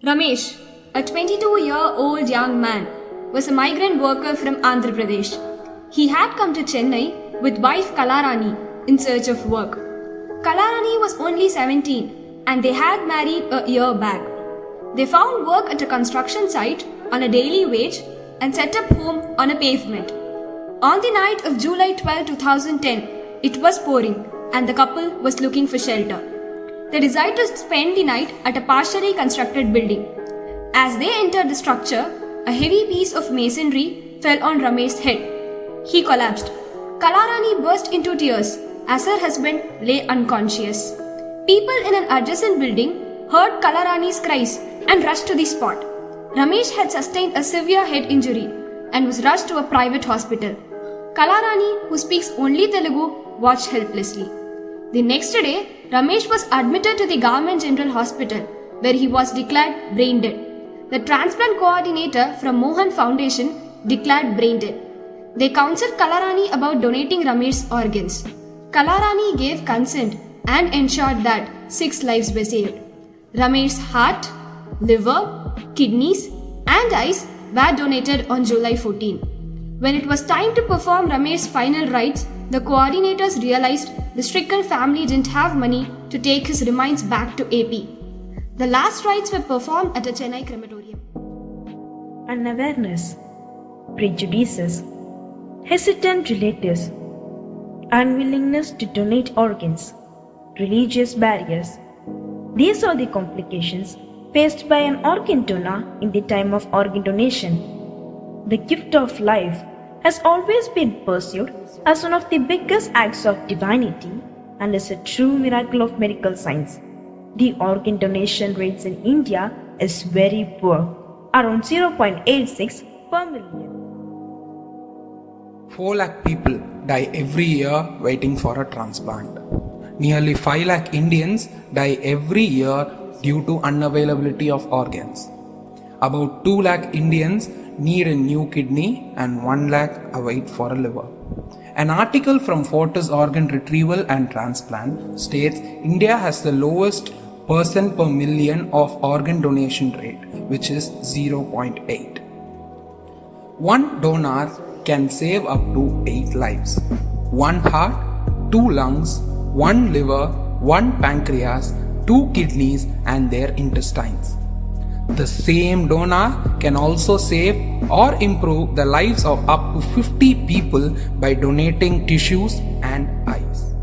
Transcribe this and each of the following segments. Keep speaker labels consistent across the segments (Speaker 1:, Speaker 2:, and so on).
Speaker 1: Ramesh, a 22-year-old young man, was a migrant worker from Andhra Pradesh. He had come to Chennai with wife Kalarani in search of work. Kalarani was only 17 and they had married a year back. They found work at a construction site on a daily wage and set up home on a pavement. On the night of July 12, 2010, it was pouring and the couple was looking for shelter. They decided to spend the night at a partially constructed building. As they entered the structure, a heavy piece of masonry fell on Ramesh's head. He collapsed. Kalarani burst into tears as her husband lay unconscious. People in an adjacent building heard Kalarani's cries and rushed to the spot. Ramesh had sustained a severe head injury and was rushed to a private hospital. Kalarani, who speaks only Telugu, watched helplessly. The next day, Ramesh was admitted to the Government General Hospital where he was declared brain dead. The transplant coordinator from Mohan Foundation declared brain dead. They counseled Kalarani about donating Ramesh's organs. Kalarani gave consent and ensured that 6 lives were saved. Ramesh's heart, liver, kidneys and eyes were donated on July 14. When it was time to perform Ramesh's final rites, the coordinators realized the stricken family didn't have money to take his remains back to AP. The last rites were performed at a Chennai crematorium.
Speaker 2: Unawareness, prejudices, hesitant relatives, unwillingness to donate organs, religious barriers. These are the complications faced by an organ donor in the time of organ donation. The gift of life has always been pursued as one of the biggest acts of divinity and is a true miracle of medical science. The organ donation rates in India is very poor, around 0.86 per million.
Speaker 3: 4 lakh people die every year waiting for a transplant. Nearly 5 lakh Indians die every year due to unavailability of organs. About 2 lakh Indians need a new kidney and 1 lakh await for a liver. An article from Fortis Organ Retrieval and Transplant states India has the lowest person per million of organ donation rate, which is 0.8. One donor can save up to 8 lives. 1 heart, 2 lungs, 1 liver, 1 pancreas, 2 kidneys and their intestines. The same donor can also save or improve the lives of up to 50 people by donating tissues and eyes.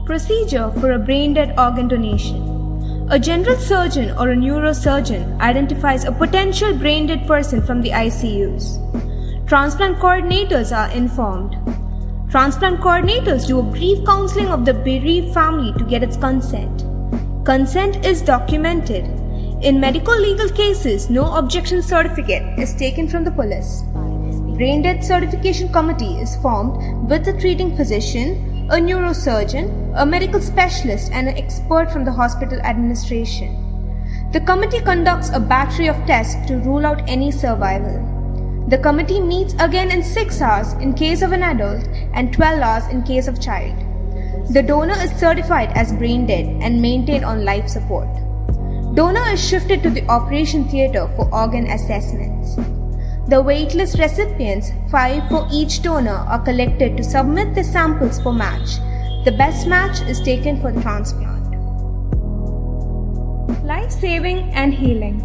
Speaker 1: Procedure for a brain-dead organ donation. A general surgeon or a neurosurgeon identifies a potential brain-dead person from the ICUs. Transplant coordinators are informed. Transplant coordinators do a brief counseling of the bereaved family to get its consent. Consent is documented. In medical legal cases, no objection certificate is taken from the police. Brain death certification committee is formed with a treating physician, a neurosurgeon, a medical specialist and an expert from the hospital administration. The committee conducts a battery of tests to rule out any survival. The committee meets again in 6 hours in case of an adult and 12 hours in case of child. The donor is certified as brain dead and maintained on life support. Donor is shifted to the operation theatre for organ assessments. The waitlist recipients, 5 for each donor, are collected to submit their samples for match. The best match is taken for transplant. Life-saving and healing.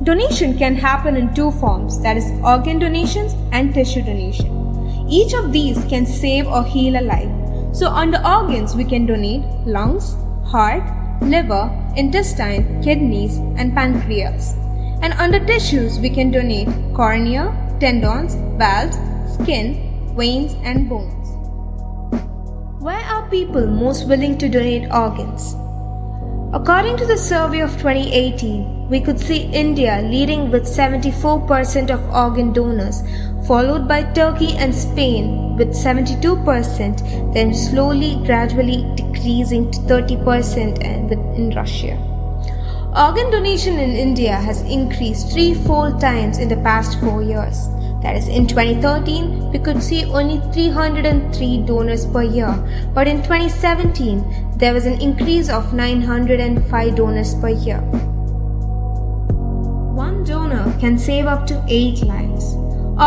Speaker 1: Donation can happen in 2 forms, that is organ donations and tissue donation. Each of these can save or heal a life. So under organs we can donate lungs, heart, liver, intestine, kidneys and pancreas. And under tissues we can donate cornea, tendons, valves, skin, veins and bones. Where are people most willing to donate organs? According to the survey of 2018, we could see India leading with 74% of organ donors, followed by Turkey and Spain with 72%, then slowly gradually decreasing to 30% in Russia. Organ donation in India has increased 3-4 times in the past 4 years. That is, in 2013, we could see only 303 donors per year, but in 2017, there was an increase of 905 donors per year. can save up to 8 lives.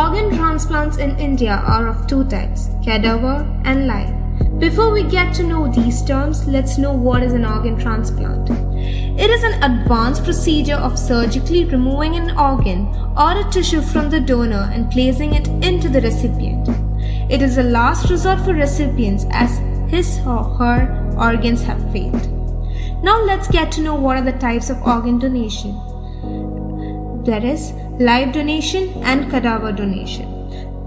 Speaker 1: Organ transplants in India are of two types, cadaver and live. Before we get to know these terms, let's know what is an organ transplant. It is an advanced procedure of surgically removing an organ or a tissue from the donor and placing it into the recipient. It is a last resort for recipients as his or her organs have failed. Now let's get to know what are the types of organ donation. There is live donation and cadaver donation.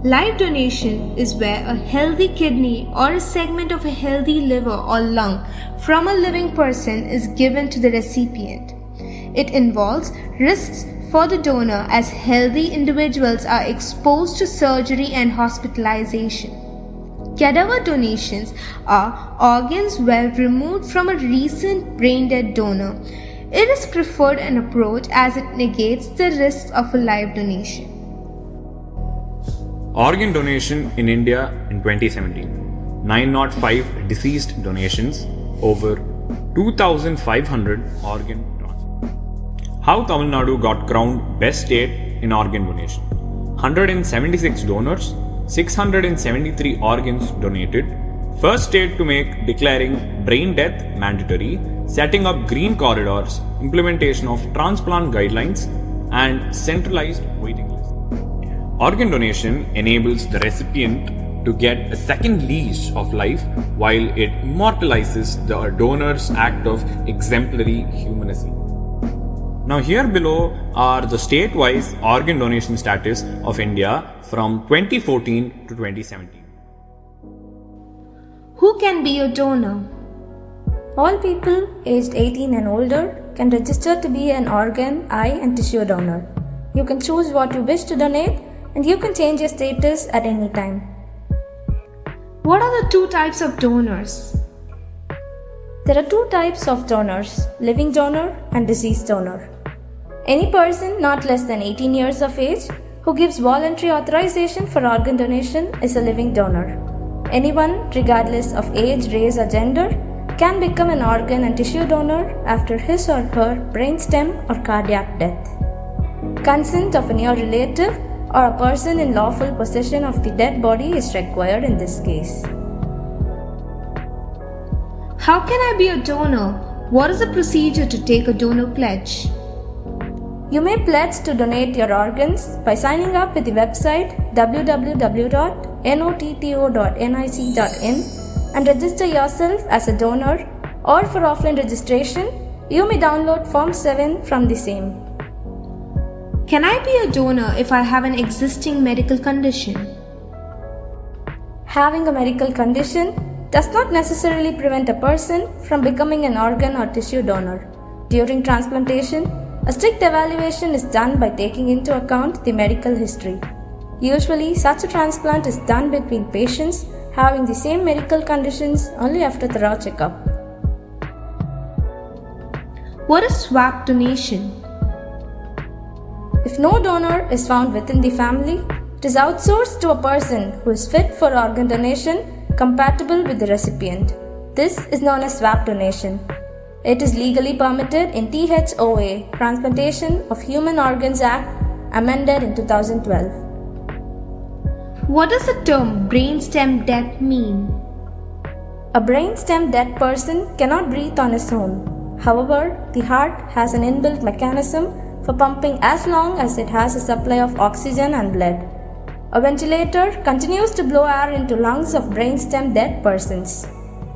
Speaker 1: Live donation is where a healthy kidney or a segment of a healthy liver or lung from a living person is given to the recipient. It involves risks for the donor as healthy individuals are exposed to surgery and hospitalization. Cadaver donations are organs well removed from a recent brain-dead donor. It is preferred an approach as it negates the risks of a live donation.
Speaker 4: Organ donation in India in 2017. 905 deceased donations, over 2,500 organ transplants. How Tamil Nadu got crowned best state in organ donation. 176 donors, 673 organs donated. First state to make declaring brain death mandatory, setting up green corridors, implementation of transplant guidelines, and centralized waiting list. Organ donation enables the recipient to get a second lease of life while it immortalizes the donor's act of exemplary humanism. Now here below are the state-wise organ donation status of India from 2014 to 2017.
Speaker 1: Who can be a donor?
Speaker 5: All people aged 18 and older can register to be an organ, eye, and tissue donor. You can choose what you wish to donate and you can change your status at any time.
Speaker 1: What are the two types of donors?
Speaker 5: There are two types of donors, living donor and deceased donor. Any person not less than 18 years of age who gives voluntary authorization for organ donation is a living donor. Anyone, regardless of age, race, or gender, can become an organ and tissue donor after his or her brainstem or cardiac death. Consent of a near relative or a person in lawful possession of the dead body is required in this case.
Speaker 1: How can I be a donor? What is the procedure to take a donor pledge?
Speaker 5: You may pledge to donate your organs by signing up with the website www.notto.nic.in and register yourself as a donor, or for offline registration, you may download Form 7 from the same.
Speaker 1: Can I be a donor if I have an existing medical condition?
Speaker 5: Having a medical condition does not necessarily prevent a person from becoming an organ or tissue donor. During transplantation, a strict evaluation is done by taking into account the medical history. Usually, such a transplant is done between patients having the same medical conditions only after thorough checkup.
Speaker 1: What is swap donation?
Speaker 5: If no donor is found within the family, it is outsourced to a person who is fit for organ donation compatible with the recipient. This is known as swap donation. It is legally permitted in THOA, Transplantation of Human Organs Act, amended in 2012.
Speaker 1: What does the term brainstem death mean?
Speaker 5: A brainstem dead person cannot breathe on his own. However, the heart has an inbuilt mechanism for pumping as long as it has a supply of oxygen and blood. A ventilator continues to blow air into lungs of brainstem dead persons.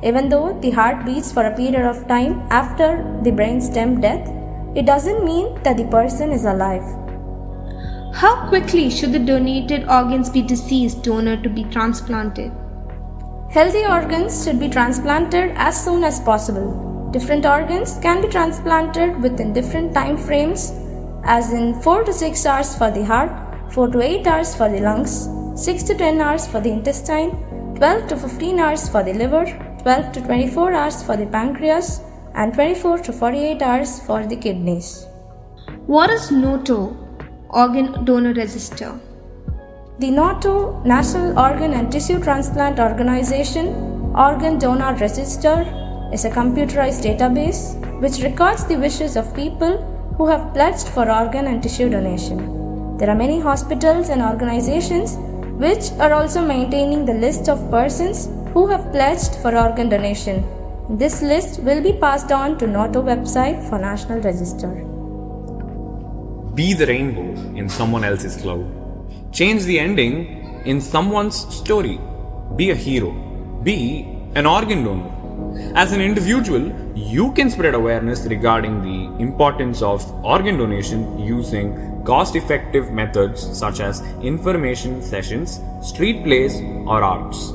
Speaker 5: Even though the heart beats for a period of time after the brainstem death, it doesn't mean that the person is alive.
Speaker 1: How quickly should the donated organs be deceased donor to be transplanted?
Speaker 5: Healthy organs should be transplanted as soon as possible. Different organs can be transplanted within different time frames, as in 4 to 6 hours for the heart, 4 to 8 hours for the lungs, 6 to 10 hours for the intestine, 12 to 15 hours for the liver, 12 to 24 hours for the pancreas, and 24 to 48 hours for the kidneys.
Speaker 1: What is NOTO, Organ Donor Register?
Speaker 5: The NOTO, National Organ and Tissue Transplant Organization, Organ Donor Register, is a computerized database which records the wishes of people who have pledged for organ and tissue donation. There are many hospitals and organizations which are also maintaining the list of persons who have pledged for organ donation. This list will be passed on to NATO website for National Register.
Speaker 4: Be the rainbow in someone else's cloud. Change the ending in someone's story. Be a hero. Be an organ donor. As an individual, you can spread awareness regarding the importance of organ donation using cost-effective methods such as information sessions, street plays, or arts.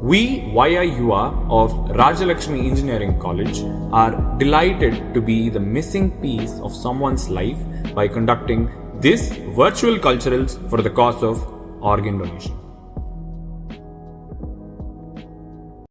Speaker 4: We, YIUA of Rajalakshmi Engineering College, are delighted to be the missing piece of someone's life by conducting this virtual culturals for the cause of organ donation.